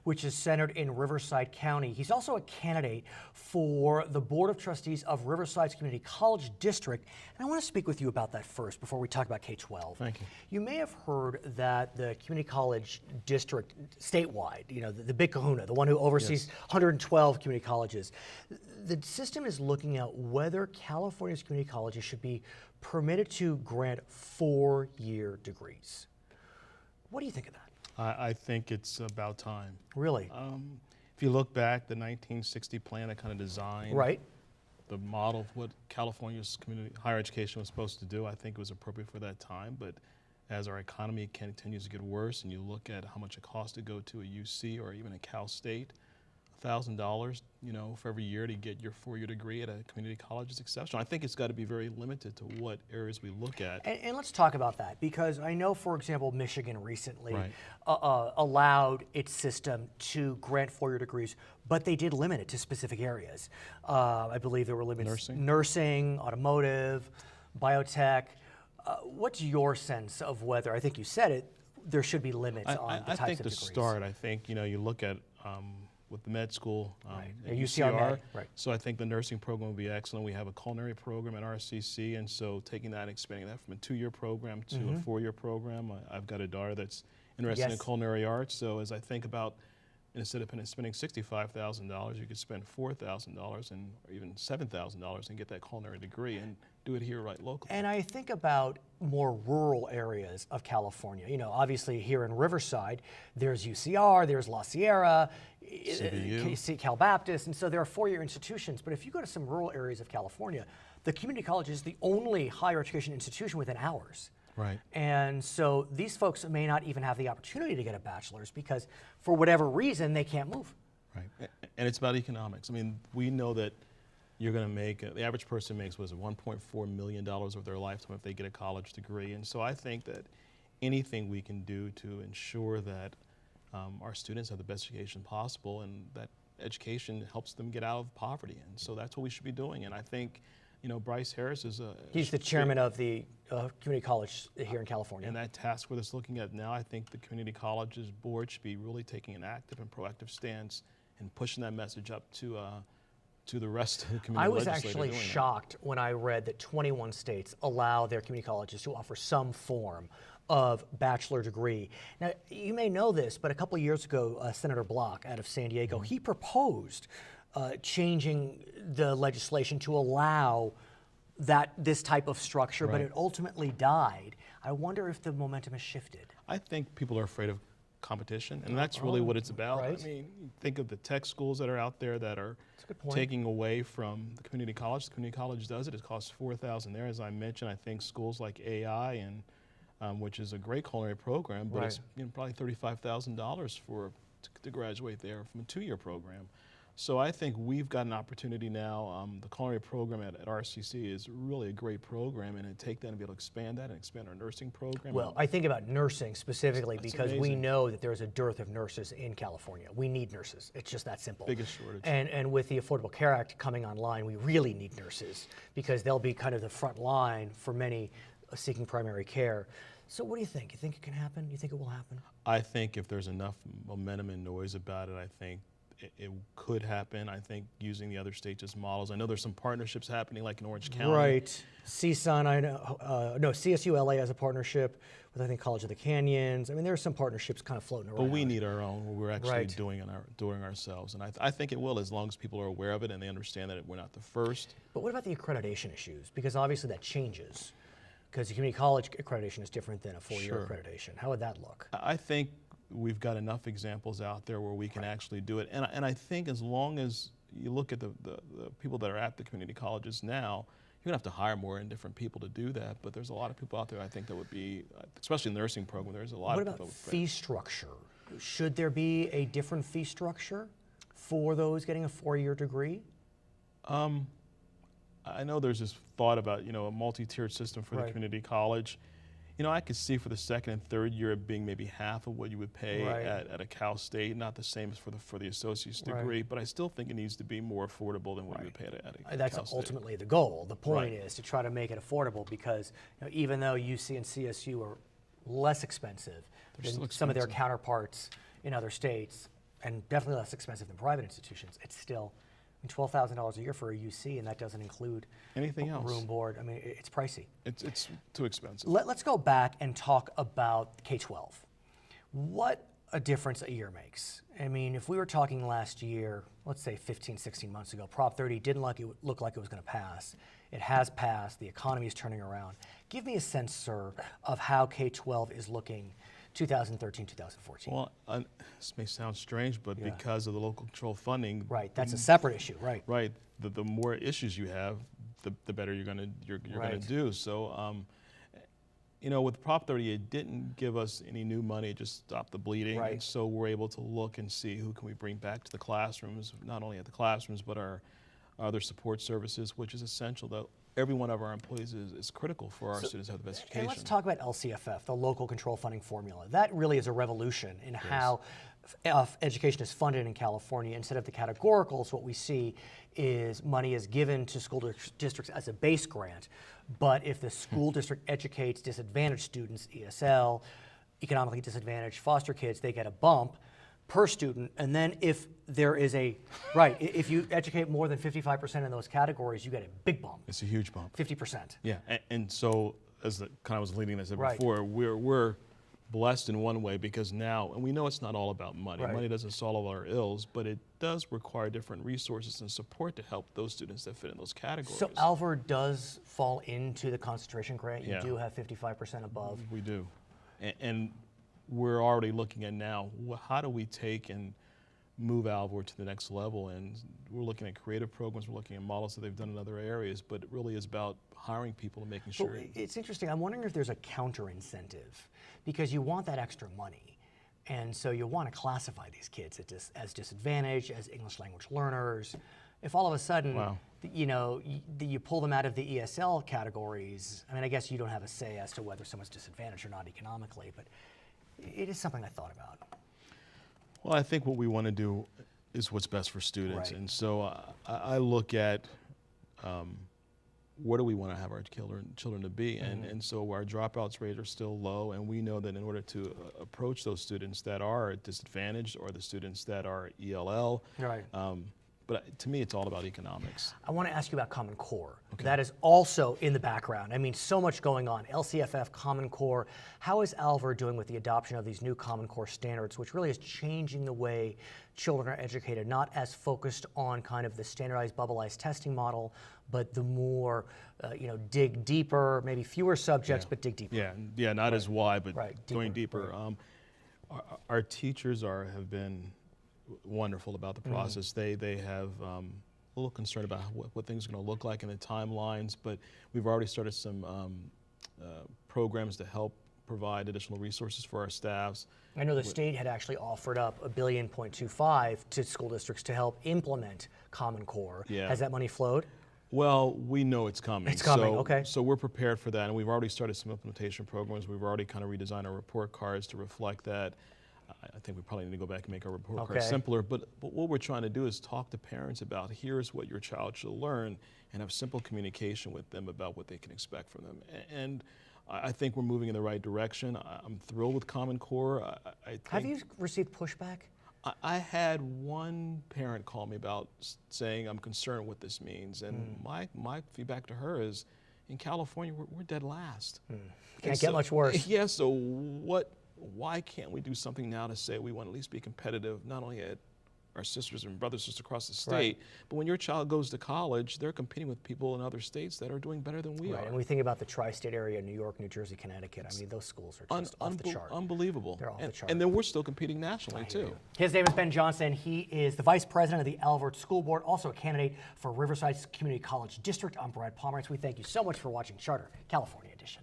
which is centered in Riverside County. He's also a candidate for the Board of Trustees of Riverside's Community College District. And I want to speak with you about that first before we talk about K-12. Thank you. You may have heard that the Community College District statewide, you know, the big kahuna, the one who oversees 112 community colleges, the system is looking at whether California's community colleges should be permitted to grant 4-year degrees. What do you think of that? I think it's about time. Really? If you look back, the 1960 plan that kind of designed the model of what California's community higher education was supposed to do, I think it was appropriate for that time. But as our economy continues to get worse, and you look at how much it costs to go to a UC or even a Cal State, $1,000, you know, for every year to get your 4-year degree at a community college is exceptional. I think it's got to be very limited to what areas we look at. And let's talk about that, because I know, for example, Michigan recently allowed its system to grant 4-year degrees, but they did limit it to specific areas. I believe there were limits: nursing, automotive, biotech. What's your sense of whether, I think you said it, there should be limits on the types of degrees? I think to start, I think, you know, you look at with the med school at UCR, so I think the nursing program will be excellent. We have a culinary program at RCC, and so taking that and expanding that from a 2-year program to a 4-year program. I've got a daughter that's interested in culinary arts, so as I think about, instead of spending $65,000, you could spend $4,000 and or even $7,000 and get that culinary degree and do it here right locally. And I think about more rural areas of California. You know, obviously here in Riverside, there's UCR, there's La Sierra, Cal Baptist, and so there are 4-year institutions. But if you go to some rural areas of California, the community college is the only higher education institution within hours. Right. And so these folks may not even have the opportunity to get a bachelor's because for whatever reason, they can't move. Right. And it's about economics. I mean, we know that you're going to make, the average person makes, what is it, $1.4 million over their lifetime if they get a college degree. And so I think that anything we can do to ensure that our students have the best education possible and that education helps them get out of poverty. And so that's what we should be doing. And I think, you know, Bryce Harris is he's the chairman of the community college here in California. And that task force that's looking at now, I think the community colleges board should be really taking an active and proactive stance and pushing that message up to the rest of the community. I was actually shocked when I read that 21 states allow their community colleges to offer some form of bachelor degree. Now, you may know this, but a couple of years ago, Senator Block out of San Diego, he proposed changing the legislation to allow this type of structure, but it ultimately died. I wonder if the momentum has shifted. I think people are afraid of competition, and that's really what it's about. I mean, think of the tech schools that are out there that are taking away from the community college. The community college does it. It costs $4,000 there. As I mentioned, I think schools like AI, and which is a great culinary program, but it's probably $35,000 to graduate there from a 2-year program. So I think we've got an opportunity now. The culinary program at RCC is really a great program, and to take that and be able to expand that and expand our nursing program. Well, I think about nursing specifically because we know that there's a dearth of nurses in California. We need nurses. It's just that simple. Biggest shortage. And with the Affordable Care Act coming online, we really need nurses because they'll be kind of the front line for many seeking primary care. So what do you think? You think it can happen? You think it will happen? I think if there's enough momentum and noise about it, I think it could happen. I think using the other states as models. I know there's some partnerships happening, like in Orange County. Right. CSUN, I know. No, CSU LA has a partnership with, I think, College of the Canyons. I mean, there are some partnerships kind of floating around. But we need our own. We're actually doing ourselves. And I think it will, as long as people are aware of it and they understand that we're not the first. But what about the accreditation issues? Because obviously that changes. Because the community college accreditation is different than a 4-year accreditation. How would that look? I think we've got enough examples out there where we can actually do it. And I think as long as you look at the people that are at the community colleges now, you're going to have to hire more and different people to do that. But there's a lot of people out there, I think, that would be, especially in the nursing program, there's a lot of people. What about fee structure? Should there be a different fee structure for those getting a 4-year degree? I know there's this thought about, you know, a multi-tiered system for the community college. You know, I could see for the 2nd and 3rd year it being maybe half of what you would pay at a Cal State, not the same as for the associate's degree, but I still think it needs to be more affordable than what you would pay at a Cal State. That's ultimately the goal. The point is to try to make it affordable because, you know, even though UC and CSU are less expensive than some of their counterparts in other states, and definitely less expensive than private institutions. It's still $12,000 a year for a UC, and that doesn't include anything else. Room, board. I mean, it's pricey. It's too expensive. Let's go back and talk about K-12. What a difference a year makes. I mean, if we were talking last year, let's say 15, 16 months ago, Prop 30 didn't look like it was going to pass. It has passed. The economy is turning around. Give me a sense, sir, of how K-12 is looking 2013, 2014. Well, this may sound strange, but because of the local control funding, right, that's a separate issue, right? Right, the more issues you have, the better you're gonna do. So, you know, with Prop 30, it didn't give us any new money; it just stopped the bleeding. Right. And so we're able to look and see who can we bring back to the classrooms, not only at the classrooms, but our other support services, which is essential. That every one of our employees is critical for our students to have the best education. And let's talk about LCFF, the local control funding formula. That really is a revolution in how education is funded in California. Instead of the categoricals, what we see is money is given to school districts as a base grant, but if the school district educates disadvantaged students, ESL, economically disadvantaged foster kids, they get a bump per student, and then if there is if you educate more than 55% in those categories, you get a big bump. It's a huge bump. 50%. Yeah, and so as the kind of was leading, as I said before, we're blessed in one way because now, and we know it's not all about money. Right. Money doesn't solve all our ills, but it does require different resources and support to help those students that fit in those categories. So Alvord does fall into the concentration grant. You do have 55% above. We do, and we're already looking at now, how do we take and move Alvord to the next level? And we're looking at creative programs, we're looking at models that they've done in other areas, but it really is about hiring people and making sure. Well, it's interesting. I'm wondering if there's a counter incentive, because you want that extra money. And so you want to classify these kids as disadvantaged, as English language learners. If all of a sudden, you know, you pull them out of the ESL categories, I mean, I guess you don't have a say as to whether someone's disadvantaged or not economically, but it is something I thought about. Well, I think what we want to do is what's best for students. Right. And so I look at where do we want to have our children to be? And so our dropouts rate are still low, and we know that in order to approach those students that are disadvantaged or the students that are ELL, Right. But to me, it's all about economics. I want to ask you about Common Core. Okay. That is also in the background. I mean, so much going on. LCFF, Common Core. How is Alvord doing with the adoption of these new Common Core standards, which really is changing the way children are educated, not as focused on kind of the standardized, bubbleized testing model, but the more, dig deeper, maybe fewer subjects, but dig deeper. Yeah, not as wide, but going deeper. Right. Our teachers have been wonderful about the process. They have a little concerned about what things are going to look like in the timelines, but we've already started some programs to help provide additional resources for our staffs. I know the state had actually offered up $1.25 billion to school districts to help implement Common Core. Yeah. Has that money flowed? Well, we know it's coming. It's coming, okay. So we're prepared for that, and we've already started some implementation programs. We've already kind of redesigned our report cards to reflect that. I think we probably need to go back and make our report cards simpler, but what we're trying to do is talk to parents about here's what your child should learn and have simple communication with them about what they can expect from them. And I think we're moving in the right direction. I'm thrilled with Common Core. Have you received pushback? I had one parent call me about saying, I'm concerned what this means, and my feedback to her is, in California, we're dead last. Can't get much worse. Yeah, so why can't we do something now to say we want to at least be competitive, not only at our sisters and brothers just across the state, but when your child goes to college, they're competing with people in other states that are doing better than we are. And we think about the tri-state area, New York, New Jersey, Connecticut. I mean, those schools are just off the chart. Unbelievable. They're off the chart. And then we're still competing nationally, too. His name is Ben Johnson. He is the vice president of the Alvord School Board, also a candidate for Riverside Community College District. I'm Brad Pomerance. We thank you so much for watching Charter California Edition.